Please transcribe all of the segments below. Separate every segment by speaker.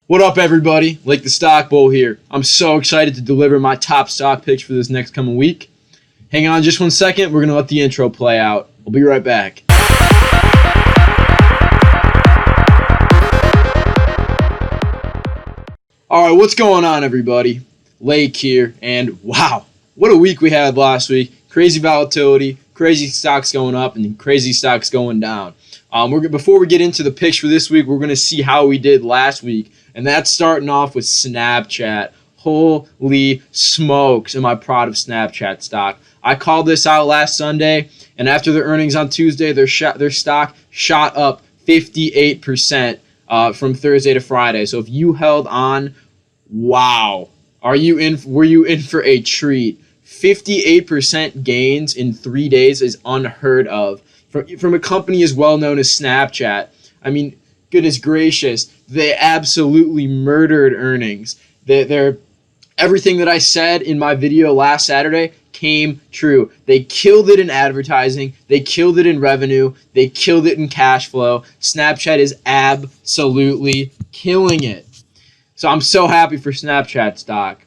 Speaker 1: What up, everybody? Lake the Stock Bull here. I'm so excited to deliver my top stock picks for this next coming week. Hang on just 1 second. We're going to let the intro play out. We'll be right back. All right, what's going on, everybody? Lake here, and wow, what a week we had last week. Crazy volatility, crazy stocks going up, and crazy stocks going down. Before we get into the picks for this week, we're going to see how we did last week, and that's starting off with Snapchat. Holy smokes, am I proud of Snapchat stock. I called this out last Sunday, and after their earnings on Tuesday, their stock shot up 58% from Thursday to Friday. So if you held on, wow, were you in for a treat? 58% gains in 3 days is unheard of. From a company as well known as Snapchat. I mean, goodness gracious, they absolutely murdered earnings. They're everything that I said in my video last Saturday came true. They killed it in advertising. They killed it in revenue. They killed it in cash flow. Snapchat is absolutely killing it. So I'm so happy for Snapchat stock.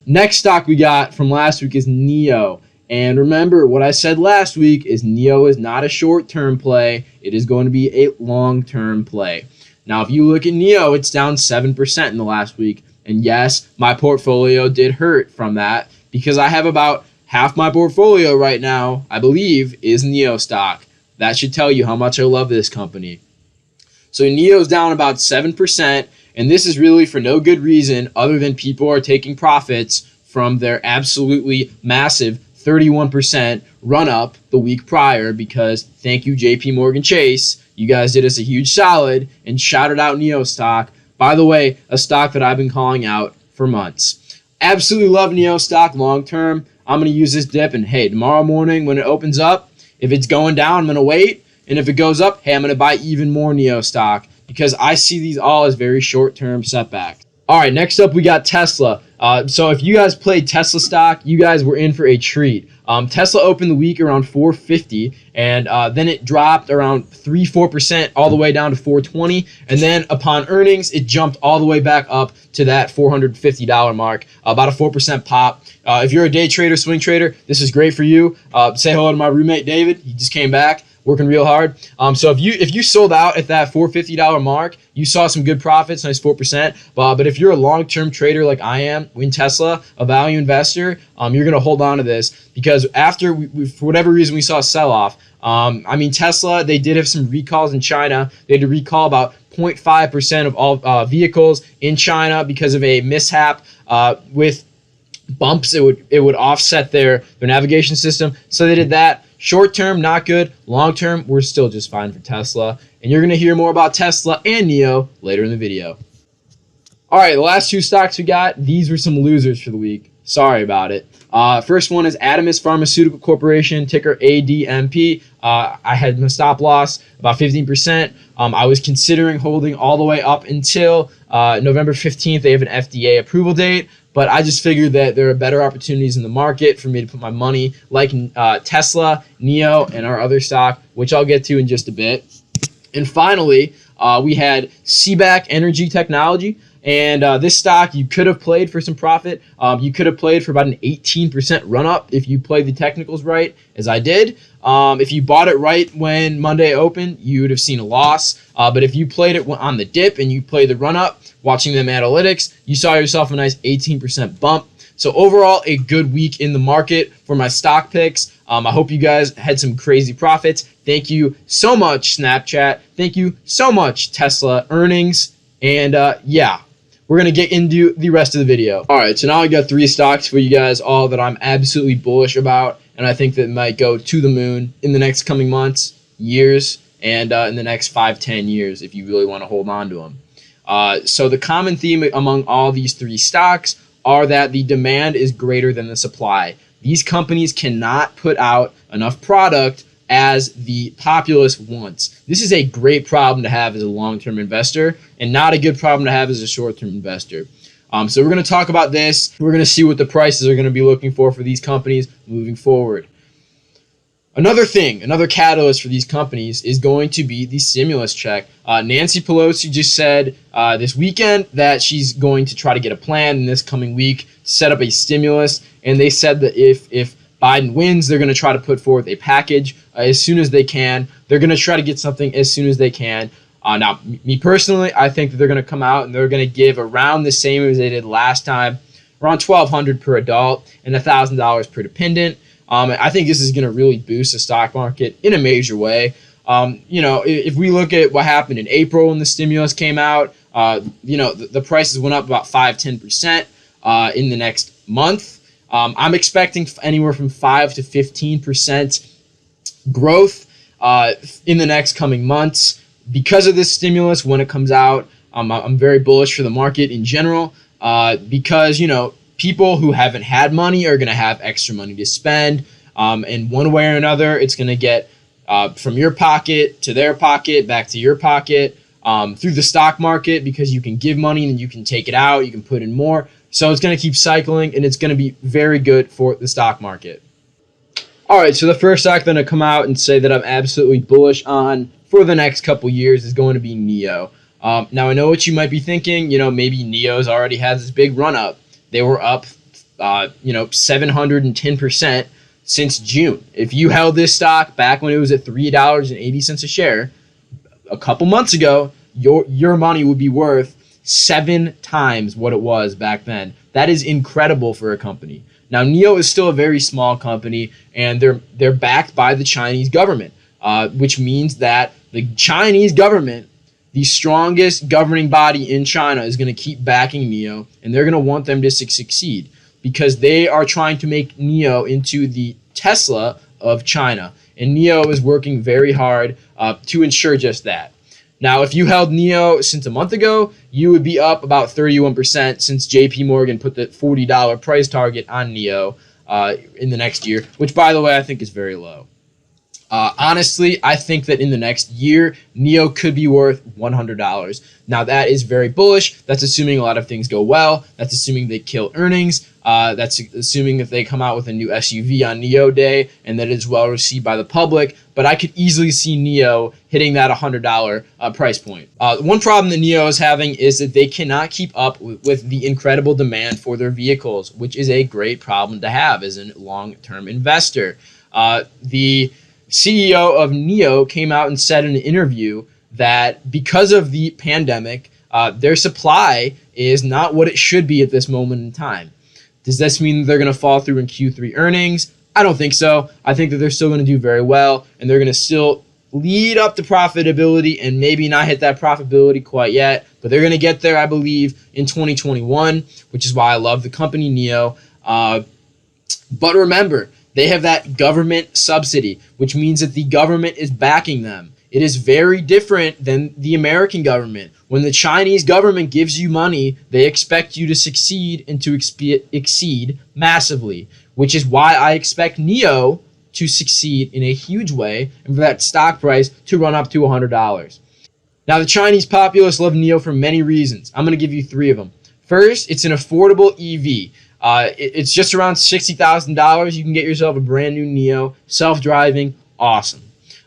Speaker 1: Next stock we got from last week is NIO. And remember, what I said last week is NIO is not a short-term play. It is going to be a long-term play. Now, if you look at NIO, it's down 7% in the last week. And yes, my portfolio did hurt from that because I have about half my portfolio right now, I believe, is NIO stock. That should tell you how much I love this company. So NIO is down about 7%. And this is really for no good reason other than people are taking profits from their absolutely massive 31% run up the week prior because thank you, JP Morgan Chase. You guys did us a huge solid and shouted out NIO stock. By the way, a stock that I've been calling out for months. Absolutely love NIO stock long term. I'm going to use this dip, and hey, tomorrow morning when it opens up, if it's going down, I'm going to wait. And if it goes up, hey, I'm going to buy even more NIO stock, because I see these all as very short-term setbacks. All right, next up we got Tesla. So if you guys played Tesla stock, you guys were in for a treat. Tesla opened the week around 450, and then it dropped around 3-4% all the way down to 420. And then upon earnings, it jumped all the way back up to that $450 mark, about a 4% pop. If you're a day trader, swing trader, this is great for you. Say hello to my roommate, David. He just came back. Working real hard. So if you sold out at that $450 mark, you saw some good profits, nice 4%. But if you're a long-term trader like I am in Tesla, a value investor, you're going to hold on to this because after for whatever reason we saw a sell-off. Tesla, they did have some recalls in China. They had to recall about 0.5% of all vehicles in China because of a mishap with bumps. It would offset their navigation system. So they did that. Short term, not good. Long term, we're still just fine for Tesla. And you're going to hear more about Tesla and NIO later in the video. All right, the last two stocks we got, these were some losers for the week. Sorry about it. First one is Adamus Pharmaceutical Corporation, ticker ADMP. I had my stop loss about 15%. I was considering holding all the way up until November 15th. They have an FDA approval date. But I just figured that there are better opportunities in the market for me to put my money, like Tesla, NIO, and our other stock, which I'll get to in just a bit. And finally, we had CBAC Energy Technology. And this stock, you could have played for some profit. You could have played for about an 18% run-up if you played the technicals right, as I did. If you bought it right when Monday opened, you would have seen a loss. But if you played it on the dip and you played the run-up, watching them analytics, you saw yourself a nice 18% bump. So overall, a good week in the market for my stock picks. I hope you guys had some crazy profits. Thank you so much, Snapchat. Thank you so much, Tesla earnings. And yeah, we're going to get into the rest of the video. All right, so now I got three stocks for you guys all that I'm absolutely bullish about, and I think that might go to the moon in the next coming months, years, and in the next 5-10 years if you really want to hold on to them. So the common theme among all these three stocks are that the demand is greater than the supply. These companies cannot put out enough product as the populace wants. This is a great problem to have as a long-term investor and not a good problem to have as a short-term investor. So we're going to talk about this. We're going to see what the prices are going to be looking for these companies moving forward. Another catalyst for these companies is going to be the stimulus check. Nancy Pelosi just said this weekend that she's going to try to get a plan in this coming week to set up a stimulus. And they said that if Biden wins, they're going to try to put forth a package as soon as they can. They're going to try to get something as soon as they can. Now, me personally, I think that they're going to come out and they're going to give around the same as they did last time, around $1,200 per adult and $1,000 per dependent. I think this is going to really boost the stock market in a major way. If we look at what happened in April when the stimulus came out, the prices went up about 5-10% in the next month. I'm expecting anywhere from 5 to 15% growth in the next coming months because of this stimulus when it comes out. I'm very bullish for the market in general because, people who haven't had money are going to have extra money to spend. And one way or another, it's going to get from your pocket to their pocket, back to your pocket, through the stock market, because you can give money and you can take it out, you can put in more. So it's going to keep cycling, and it's going to be very good for the stock market. All right, so the first stock that I'm going to come out and say that I'm absolutely bullish on for the next couple years is going to be NIO. Now, I know what you might be thinking. Maybe NIO's already has this big run-up. They were up, 710% since June. If you held this stock back when it was at $3.80 a share, a couple months ago, your money would be worth 7 times what it was back then. That is incredible for a company. Now, NIO is still a very small company, and they're backed by the Chinese government, which means that the Chinese government, the strongest governing body in China, is going to keep backing NIO, and they're going to want them to succeed because they are trying to make NIO into the Tesla of China. And NIO is working very hard to ensure just that. Now, if you held NIO since a month ago, you would be up about 31% since JP Morgan put the $40 price target on NIO in the next year, which, by the way, I think is very low. Honestly, I think that in the next year, NIO could be worth $100. Now, that is very bullish. That's assuming a lot of things go well. That's assuming they kill earnings. That's assuming that they come out with a new SUV on NIO Day and that it is well received by the public. But I could easily see NIO hitting that $100 price point. One problem that NIO is having is that they cannot keep up with the incredible demand for their vehicles, which is a great problem to have as a long-term investor. The CEO of NIO came out and said in an interview that because of the pandemic, their supply is not what it should be at this moment in time. Does this mean they're going to fall through in Q3 earnings? I don't think so. I think that they're still going to do very well, and they're going to still lead up to profitability and maybe not hit that profitability quite yet, but they're going to get there, I believe, in 2021, which is why I love the company NIO. But remember, they have that government subsidy, which means that the government is backing them. It is very different than the American government. When the Chinese government gives you money, they expect you to succeed and to exceed massively, which is why I expect NIO to succeed in a huge way and for that stock price to run up to $100. Now, the Chinese populace love NIO for many reasons. I'm going to give you 3 of them. First, it's an affordable EV. It's just around $60,000. You can get yourself a brand new NIO, self-driving, awesome.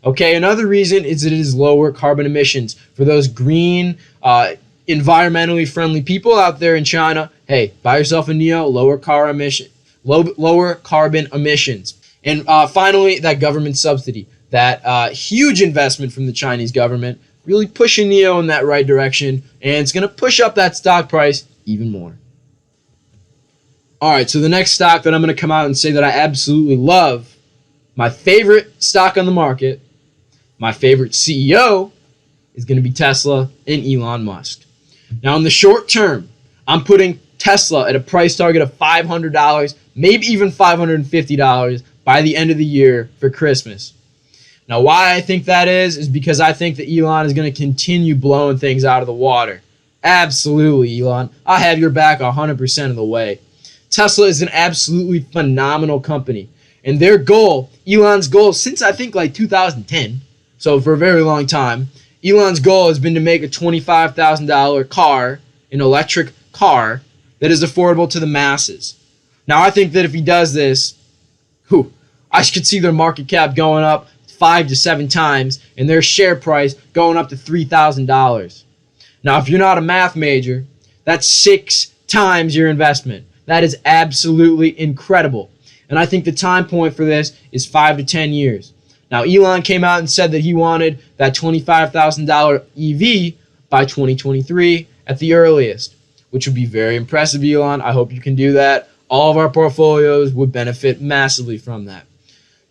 Speaker 1: Okay, another reason is that it is lower carbon emissions. For those green, environmentally friendly people out there in China, hey, buy yourself a NIO, lower carbon emissions. And finally, that government subsidy, that huge investment from the Chinese government, really pushing NIO in that right direction, and it's going to push up that stock price even more. All right, so the next stock that I'm going to come out and say that I absolutely love, my favorite stock on the market, my favorite CEO, is going to be Tesla and Elon Musk. Now, in the short term, I'm putting Tesla at a price target of $500, maybe even $550 by the end of the year for Christmas. Now, why I think that is because I think that Elon is going to continue blowing things out of the water. Absolutely, Elon. I have your back 100% of the way. Tesla is an absolutely phenomenal company. And their goal, Elon's goal, since I think like 2010, so for a very long time, Elon's goal has been to make a $25,000 car, an electric car, that is affordable to the masses. Now, I think that if he does this, I could see their market cap going up 5 to 7 times and their share price going up to $3,000. Now, if you're not a math major, that's 6 times your investment. That is absolutely incredible. And I think the time point for this is 5 to 10 years. Now, Elon came out and said that he wanted that $25,000 EV by 2023 at the earliest, which would be very impressive, Elon. I hope you can do that. All of our portfolios would benefit massively from that.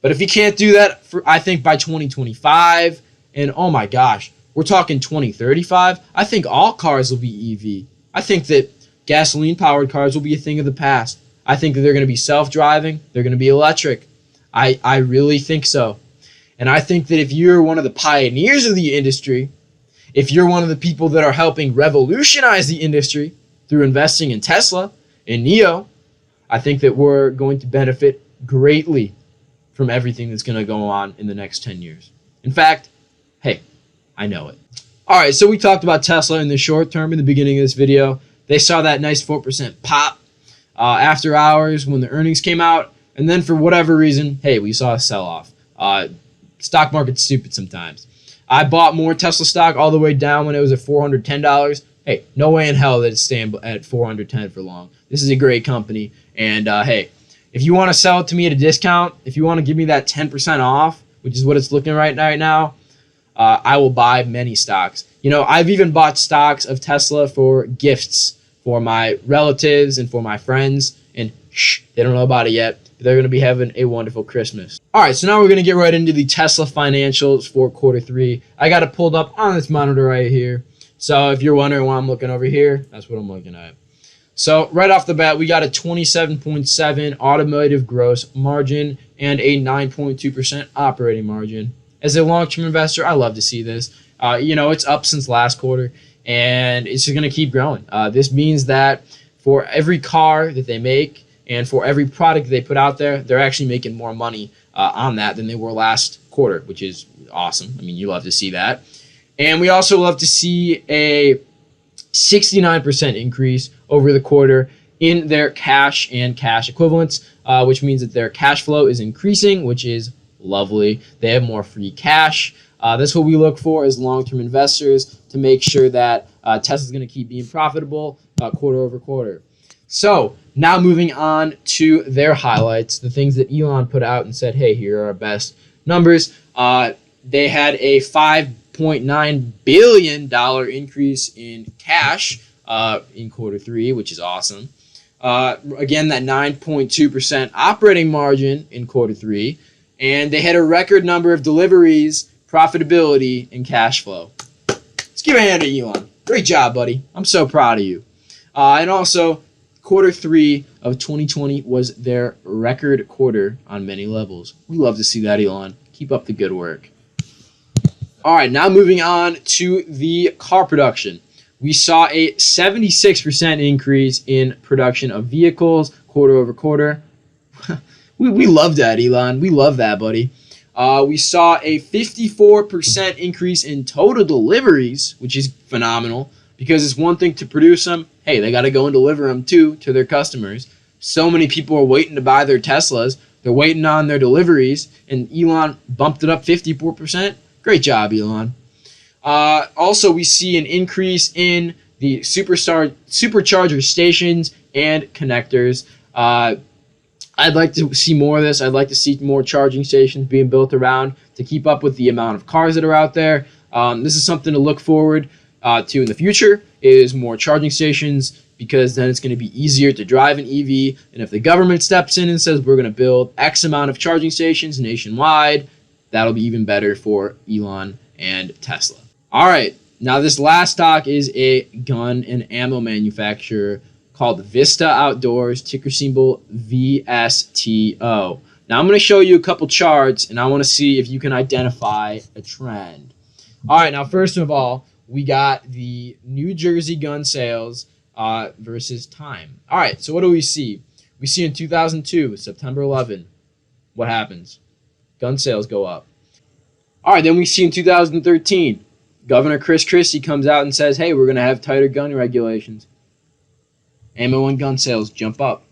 Speaker 1: But if you can't do that, I think by 2025, and oh my gosh, we're talking 2035, I think all cars will be EV. I think that gasoline-powered cars will be a thing of the past. I think that they're going to be self-driving. They're going to be electric. I really think so. And I think that if you're one of the pioneers of the industry, if you're one of the people that are helping revolutionize the industry through investing in Tesla, in NIO, I think that we're going to benefit greatly from everything that's going to go on in the next 10 years. In fact, hey, I know it. All right, so we talked about Tesla in the short term in the beginning of this video. They saw that nice 4% pop after hours when the earnings came out. And then for whatever reason, hey, we saw a sell-off. Stock market's stupid sometimes. I bought more Tesla stock all the way down when it was at $410. Hey, no way in hell that it's staying at $410 for long. This is a great company. And hey, if you want to sell it to me at a discount, if you want to give me that 10% off, which is what it's looking right now, I will buy many stocks. You know, I've even bought stocks of Tesla for gifts for my relatives and for my friends. And they don't know about it yet. But they're going to be having a wonderful Christmas. All right, so now we're going to get right into the Tesla financials for quarter 3. I got it pulled up on this monitor right here. So if you're wondering why I'm looking over here, that's what I'm looking at. So right off the bat, we got a 27.7 automotive gross margin and a 9.2% operating margin. As a long-term investor, I love to see this. You know, it's up since last quarter, and it's just going to keep growing. This means that for every car that they make and for every product they put out there, they're actually making more money on that than they were last quarter, which is awesome. I mean, you love to see that. And we also love to see a 69% increase over the quarter in their cash and cash equivalents, which means that their cash flow is increasing, which is lovely. They have more free cash. That's what we look for as long-term investors to make sure that Tesla's going to keep being profitable quarter over quarter. So now moving on to their highlights, the things that Elon put out and said, hey, here are our best numbers. They had a $5.9 billion increase in cash in quarter 3, which is awesome. Again, that 9.2% operating margin in quarter 3. And they had a record number of deliveries, profitability, and cash flow. Let's give a hand to Elon. Great job, buddy. I'm so proud of you. And also, quarter 3 of 2020 was their record quarter on many levels. We love to see that, Elon. Keep up the good work. All right, now moving on to the car production. We saw a 76% increase in production of vehicles quarter over quarter. We love that, Elon. We love that, buddy. We saw a 54% increase in total deliveries, which is phenomenal because it's one thing to produce them. Hey, they got to go and deliver them too to their customers. So many people are waiting to buy their Teslas. They're waiting on their deliveries, and Elon bumped it up 54%. Great job, Elon. Also, we see an increase in the supercharger stations and connectors. I'd like to see more of this. I'd like to see more charging stations being built around to keep up with the amount of cars that are out there. This is something to look forward to in the future, is more charging stations, because then it's going to be easier to drive an EV. And if the government steps in and says we're going to build X amount of charging stations nationwide, that'll be even better for Elon and Tesla. All right, now this last stock is a gun and ammo manufacturer called Vista Outdoors, ticker symbol VSTO. Now I'm going to show you a couple charts, and I want to see if you can identify a trend. All right, now first of all, we got the New Jersey gun sales versus time. All right, so what do we see? We see in 2002, September 11, what happens? Gun sales go up. All right, then we see in 2013, Governor Chris Christie comes out and says, hey, we're going to have tighter gun regulations. Ammo and gun sales jump up.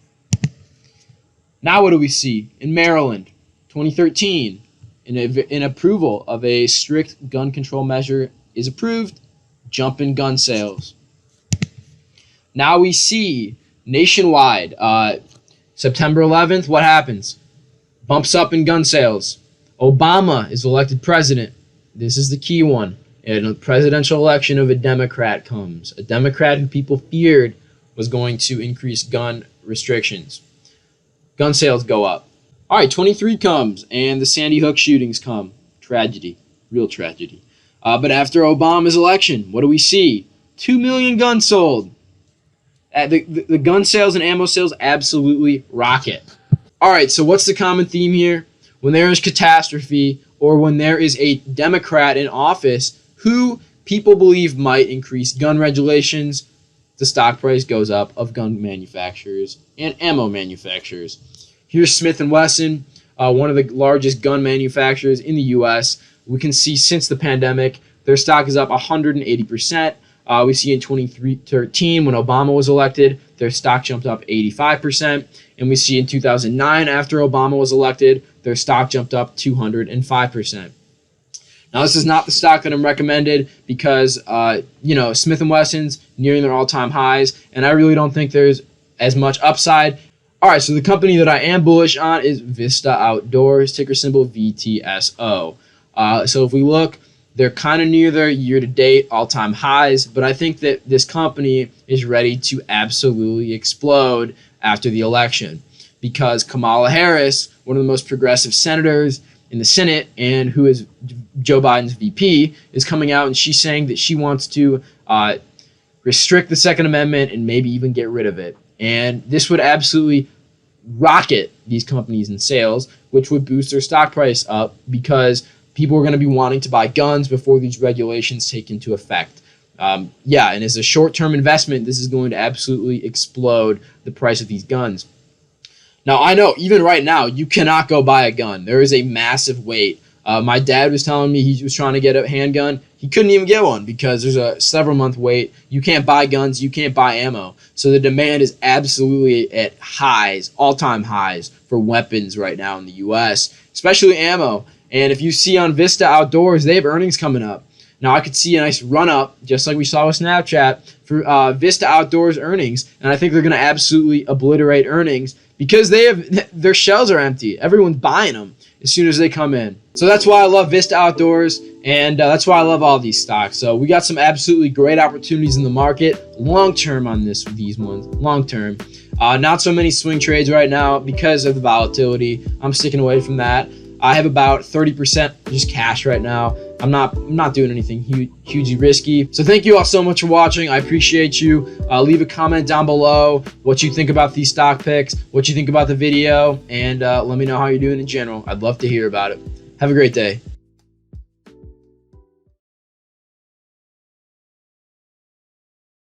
Speaker 1: Now what do we see? In Maryland, 2013, an approval of a strict gun control measure is approved, jump in gun sales. Now we see nationwide, September 11th, what happens? Bumps up in gun sales. Obama is elected president. This is the key one. And a presidential election of a Democrat comes. A Democrat who people feared was going to increase gun restrictions. Gun sales go up. All right, 23 comes, and the Sandy Hook shootings come. Tragedy. Real tragedy. But after Obama's election, what do we see? 2 million guns sold. The gun sales and ammo sales absolutely rocket. All right, so what's the common theme here? When there is catastrophe or when there is a Democrat in office who people believe might increase gun regulations, the stock price goes up of gun manufacturers and ammo manufacturers. Here's Smith & Wesson, one of the largest gun manufacturers in the U.S. We can see since the pandemic, their stock is up 180%. We see in 2013, when Obama was elected, their stock jumped up 85%. And we see in 2009, after Obama was elected, their stock jumped up 205%. Now, this is not the stock that I'm recommended because, Smith & Wesson's nearing their all-time highs, and I really don't think there's as much upside. All right, so the company that I am bullish on is Vista Outdoors, ticker symbol VTSO. So if we look, they're kind of near their year-to-date all-time highs, but I think that this company is ready to absolutely explode after the election because Kamala Harris, one of the most progressive senators in the Senate and who is Joe Biden's VP, is coming out and she's saying that she wants to restrict the Second Amendment and maybe even get rid of it. And this would absolutely rocket these companies in sales, which would boost their stock price up because people are going to be wanting to buy guns before these regulations take into effect. And as a short-term investment, this is going to absolutely explode the price of these guns. Now, I know, even right now, you cannot go buy a gun. There is a massive wait. My dad was telling me he was trying to get a handgun. He couldn't even get one because there's a several-month wait. You can't buy guns. You can't buy ammo. So the demand is absolutely at highs, all-time highs for weapons right now in the U.S., especially ammo. And if you see on Vista Outdoors, they have earnings coming up. Now, I could see a nice run-up, just like we saw with Snapchat, for Vista Outdoors earnings. And I think they're going to absolutely obliterate earnings because their shelves are empty. Everyone's buying them as soon as they come in. So that's why I love Vista Outdoors, and that's why I love all these stocks. So we got some absolutely great opportunities in the market, long-term on these ones, long-term. Not so many swing trades right now because of the volatility. I'm sticking away from that. I have about 30% just cash right now. I'm not doing anything hugely risky. So thank you all so much for watching. I appreciate you. Leave a comment down below what you think about these stock picks, what you think about the video, and let me know how you're doing in general. I'd love to hear about it. Have a great day.